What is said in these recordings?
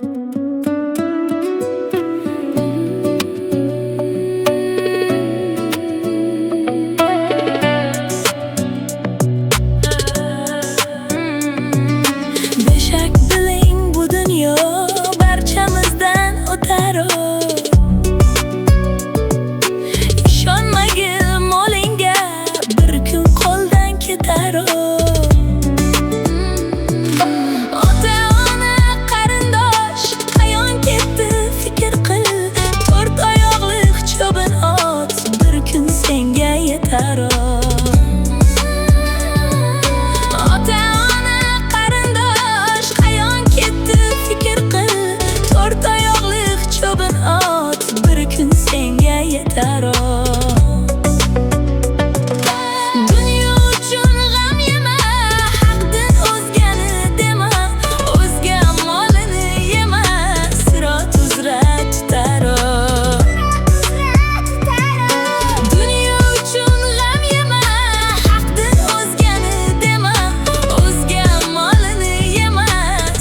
Beshak biling bu dunyo barchamizdan o'tar. Ishonmagil molingga, bir kun qo'ldan ketar. Ota, ona, qarindosh qayon ketdi fikr qil. To'rt oyoqliq cho'bin ot bir kun senga yetar. Dunyo uchun g'am yema, haqdan o'zgani dema, o'zga molini yema, sirot uzra tutar. Dunyo uchun g'am yema, haqdan o'zgani dema, o'zga molini yema,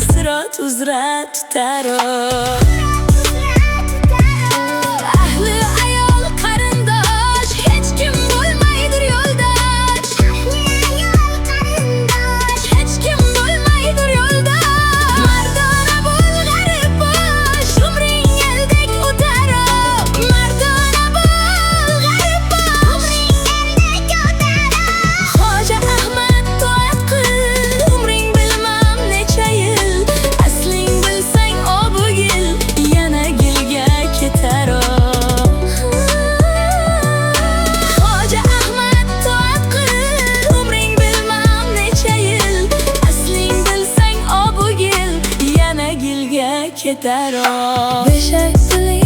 sirot uzra tutar. Ketar. Beshak biling